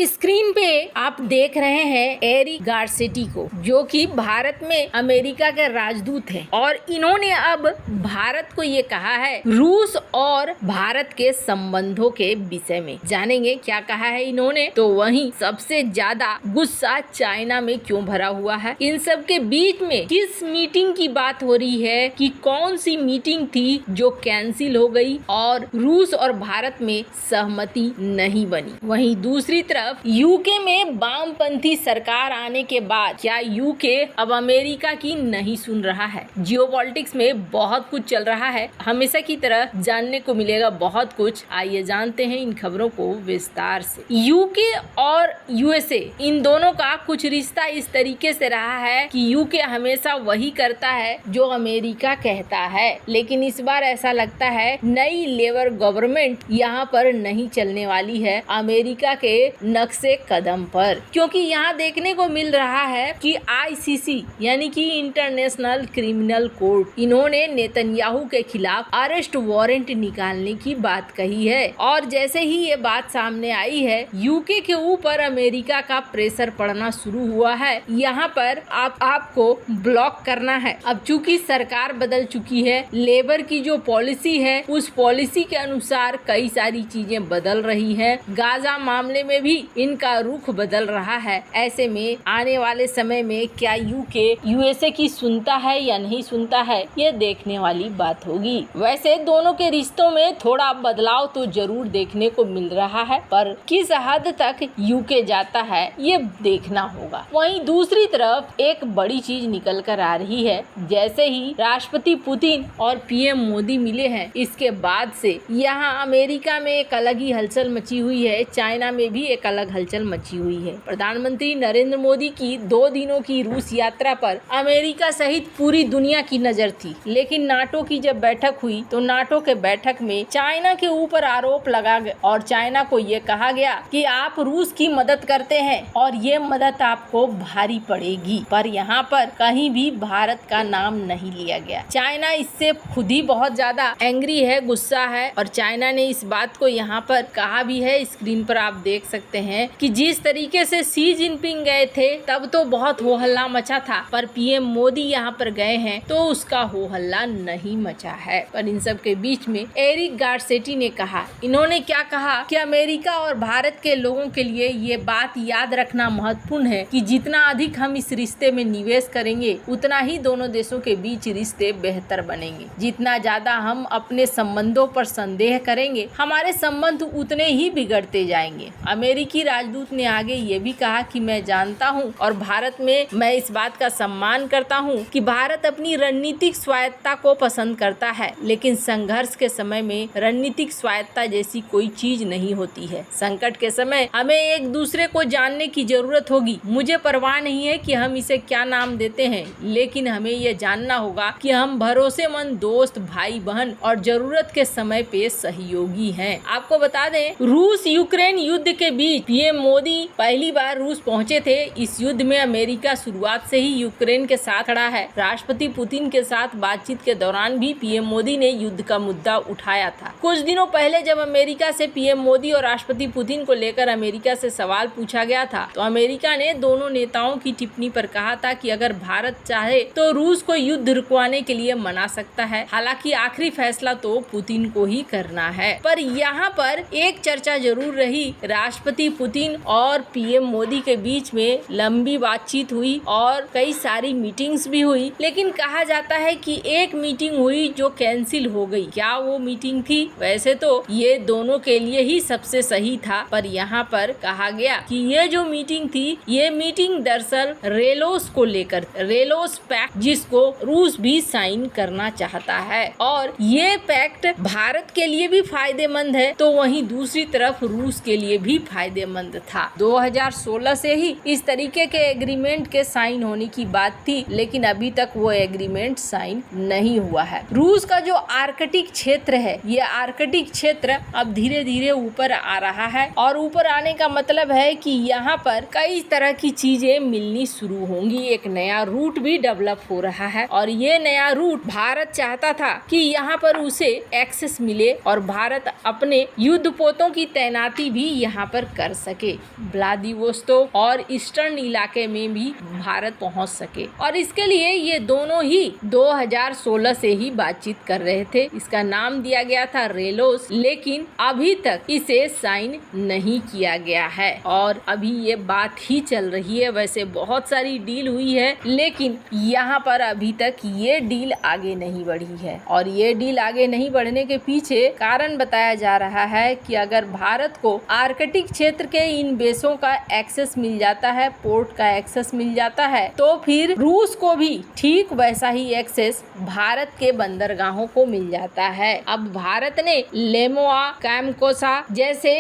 Screen पे आप देख रहे हैं एरिक गारसेटी को, जो कि भारत में अमेरिका के राजदूत हैं और इन्होंने अब भारत को ये कहा है रूस और भारत के संबंधों के विषय में। जानेंगे क्या कहा है इन्होंने। तो वहीं सबसे ज्यादा गुस्सा चाइना में क्यों भरा हुआ है, इन सब के बीच में किस मीटिंग की बात हो रही है, कि कौन सी मीटिंग थी जो कैंसिल हो गई और रूस और भारत में सहमति नहीं बनी। वहीं दूसरी तरफ यूके में वामपंथी सरकार आने के बाद क्या यूके अब अमेरिका की नहीं सुन रहा है। जियोपॉलिटिक्स में बहुत कुछ चल रहा है, हमेशा की तरह जानने को मिलेगा बहुत कुछ। आइए जानते हैं इन खबरों को विस्तार से। यूके और यूएसए इन दोनों का कुछ रिश्ता इस तरीके से रहा है कि यूके हमेशा वही करता है जो अमेरिका कहता है, लेकिन इस बार ऐसा लगता है नई लेबर गवर्नमेंट यहाँ पर नहीं चलने वाली है अमेरिका के नक्शे कदम पर, क्योंकि यहाँ देखने को मिल रहा है कि आईसीसी यानी कि इंटरनेशनल क्रिमिनल कोर्ट इन्होंने नेतन्याहू के खिलाफ अरेस्ट वारंट निकालने की बात कही है। और जैसे ही ये बात सामने आई है, यूके के ऊपर अमेरिका का प्रेशर पड़ना शुरू हुआ है। यहाँ पर आपको ब्लॉक करना है। अब चूंकि सरकार बदल चुकी है, लेबर की जो पॉलिसी है उस पॉलिसी के अनुसार कई सारी चीजें बदल रही है। गाजा मामले में भी इनका रुख बदल रहा है। ऐसे में आने वाले समय में क्या यूके यूएसए की सुनता है या नहीं सुनता है, ये देखने वाली बात होगी। वैसे दोनों के रिश्तों में थोड़ा बदलाव तो जरूर देखने को मिल रहा है, पर किस हद तक यूके जाता है ये देखना होगा। वहीं दूसरी तरफ एक बड़ी चीज निकल कर आ रही है। जैसे ही राष्ट्रपति पुतिन और पीएम मोदी मिले हैं, इसके बाद से यहाँ अमेरिका में एक अलग ही हलचल मची हुई है, चाइना में भी एक अलग हलचल मची हुई है। प्रधानमंत्री नरेंद्र मोदी की 2 दिनों की रूस यात्रा पर अमेरिका सहित पूरी दुनिया की नजर थी, लेकिन नाटो की जब बैठक हुई तो नाटो के बैठक में चाइना के ऊपर आरोप लगा और चाइना को ये कहा गया कि आप रूस की मदद करते हैं और ये मदद आपको भारी पड़ेगी, पर यहाँ पर कहीं भी भारत का नाम नहीं लिया गया। चाइना इससे खुद ही बहुत ज्यादा एंग्री है, गुस्सा है, और चाइना ने इस बात को यहाँ पर कहा भी है। स्क्रीन पर आप देख सकते हैं कि जिस तरीके से शी जिनपिंग गए थे तब तो बहुत हो हल्ला मचा था, पर पीएम मोदी यहाँ पर गए हैं तो उसका हो हल्ला नहीं मचा है। पर इन सब के बीच में एरिक गारसेटी ने कहा, इन्होंने क्या कहा कि अमेरिका और भारत के लोगों के लिए ये बात याद रखना महत्वपूर्ण है कि जितना अधिक हम इस रिश्ते में निवेश करेंगे उतना ही दोनों देशों के बीच रिश्ते बेहतर बनेंगे। जितना ज्यादा हम अपने संबंधों पर संदेह करेंगे हमारे संबंध उतने ही बिगड़ते जाएंगे। अमेरिकी राजदूत ने आगे ये भी कहा कि मैं जानता हूँ और भारत में मैं इस बात का सम्मान करता हूँ कि भारत अपनी रणनीतिक स्वायत्तता को पसंद करता है, लेकिन संघर्ष के समय में रणनीतिक स्वायत्तता जैसी कोई चीज नहीं होती है। संकट के समय हमें एक दूसरे को जानने की जरूरत होगी। मुझे परवाह नहीं है कि हम इसे क्या नाम देते हैं, लेकिन हमें यह जानना होगा कि हम भरोसेमंद दोस्त, भाई बहन और जरूरत के समय पे सहयोगी हैं। आपको बता दें, रूस यूक्रेन युद्ध के बीच पीएम मोदी पहली बार रूस पहुंचे थे। इस युद्ध में अमेरिका शुरुआत से ही यूक्रेन के साथ खड़ा है। राष्ट्रपति पुतिन के साथ बातचीत के दौरान भी पीएम मोदी ने युद्ध का मुद्दा उठाया था। कुछ दिनों पहले जब अमेरिका से पीएम मोदी और राष्ट्रपति पुतिन को लेकर अमेरिका से सवाल पूछा गया था, तो अमेरिका ने दोनों नेताओं की टिप्पणी पर कहा था कि अगर भारत चाहे तो रूस को युद्ध रुकवाने के लिए मना सकता है। हालांकि आखिरी फैसला तो पुतिन को ही करना है। पर यहाँ पर एक चर्चा जरूर रही। राष्ट्रपति पुतिन और पीएम मोदी के बीच में लंबी बातचीत हुई और कई सारी मीटिंग्स भी हुई, लेकिन कहा जाता है कि एक मीटिंग हुई जो कैंसिल हो गई। क्या वो मीटिंग थी? वैसे तो ये दोनों के लिए ही सबसे सही था, पर यहाँ पर कहा गया कि ये जो मीटिंग थी, ये मीटिंग दरअसल रेलोस को लेकर, रेलोस पैक्ट जिसको रूस भी साइन करना चाहता है, और ये पैक्ट भारत के लिए भी फायदेमंद है तो वहीं दूसरी तरफ रूस के लिए भी फायदेमंद था। 2016 से ही इस तरीके के एग्रीमेंट के साइन होने की बात थी, लेकिन अभी तक वो एग्रीमेंट साइन नहीं हुआ है। रूस का जो आर्कटिक क्षेत्र है, ये आर्कटिक क्षेत्र अब धीरे धीरे ऊपर आ रहा है, और ऊपर आने का मतलब है कि यहाँ पर कई तरह की चीजें मिलनी शुरू होंगी। एक नया रूट भी डेवलप हो रहा है, और ये नया रूट भारत चाहता था कि यहाँ पर उसे एक्सेस मिले और भारत अपने युद्धपोतों की तैनाती भी यहाँ पर कर कर सके, व्लादिवोस्तोक और ईस्टर्न इलाके में भी भारत पहुंच सके। और इसके लिए ये दोनों ही 2016 से ही बातचीत कर रहे थे। इसका नाम दिया गया था रेलोस, लेकिन अभी तक इसे साइन नहीं किया गया है और अभी ये बात ही चल रही है। वैसे बहुत सारी डील हुई है, लेकिन यहाँ पर अभी तक ये डील आगे नहीं बढ़ी है। और ये डील आगे नहीं बढ़ने के पीछे कारण बताया जा रहा है कि अगर भारत को आर्कटिक क्षेत्र के इन बेसों का एक्सेस मिल जाता है, पोर्ट का एक्सेस मिल जाता है, तो फिर रूस को भी ठीक वैसा ही एक्सेस भारत के बंदरगाहों को मिल जाता है। अब भारत ने लेमोआ, कैमकोसा जैसे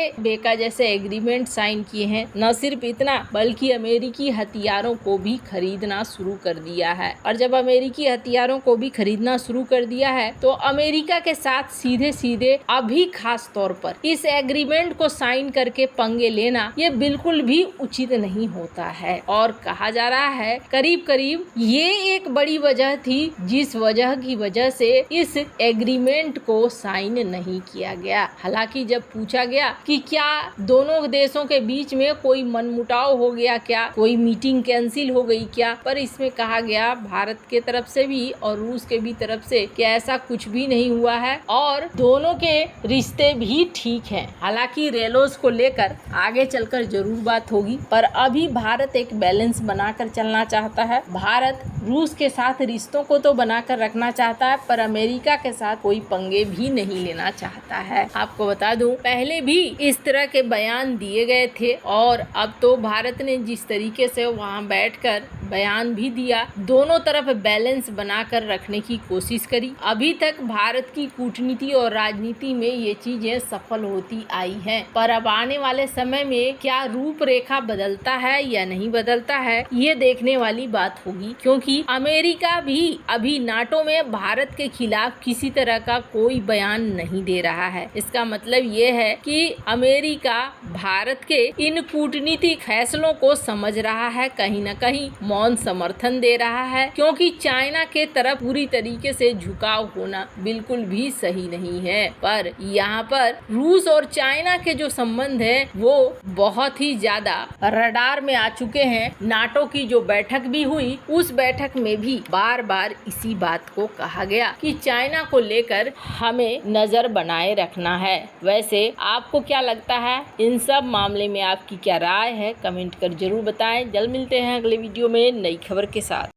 एग्रीमेंट साइन किए हैं। न सिर्फ इतना बल्कि अमेरिकी हथियारों को भी खरीदना शुरू कर दिया है। और जब अमेरिकी हथियारों को भी खरीदना शुरू कर दिया है तो अमेरिका के साथ सीधे अभी खास तौर पर इस एग्रीमेंट को साइन करके पंगे लेना ये बिल्कुल भी उचित नहीं होता है। और कहा जा रहा है करीब ये एक बड़ी वजह थी जिस वजह से इस एग्रीमेंट को साइन नहीं किया गया। हालांकि जब पूछा गया कि क्या दोनों देशों के बीच में कोई मनमुटाव हो गया, क्या कोई मीटिंग कैंसिल हो गई क्या, पर इसमें कहा गया भारत के तरफ से भी और रूस के भी तरफ से कि ऐसा कुछ भी नहीं हुआ है और दोनों के रिश्ते भी ठीक हैं। हालांकि रेलोस को लेकर आगे चलकर जरूर बात होगी, पर अभी भारत एक बैलेंस बनाकर चलना चाहता है। भारत रूस के साथ रिश्तों को तो बनाकर रखना चाहता है, पर अमेरिका के साथ कोई पंगे भी नहीं लेना चाहता है। आपको बता दूं, पहले भी इस तरह के बयान दिए गए थे और अब तो भारत ने जिस तरीके से वहां बैठकर बयान भी दिया, दोनों तरफ बैलेंस बनाकर रखने की कोशिश करी। अभी तक भारत की कूटनीति और राजनीति में ये चीजें सफल होती आई हैं, पर अब आने वाले समय में क्या रूपरेखा बदलता है या नहीं बदलता है, ये देखने वाली बात होगी। क्योंकि अमेरिका भी अभी नाटो में भारत के खिलाफ किसी तरह का कोई बयान नहीं दे रहा है। इसका मतलब ये है कि अमेरिका भारत के इन कूटनीतिक फैसलों को समझ रहा है, कहीं न कहीं मौन समर्थन दे रहा है, क्योंकि चाइना के तरफ पूरी तरीके से झुकाव होना बिल्कुल भी सही नहीं है। पर यहाँ पर रूस और चाइना के जो संबंध है वो बहुत ही ज्यादा रडार में आ चुके हैं। नाटो की जो बैठक भी हुई, उस बैठक में भी बार इसी बात को कहा गया कि चाइना को लेकर हमें नजर बनाए रखना है। वैसे आपको क्या लगता है, इन सब मामले में आपकी क्या राय है, कमेंट कर जरूर बताएं। जल्द मिलते हैं अगले वीडियो में नई खबर के साथ।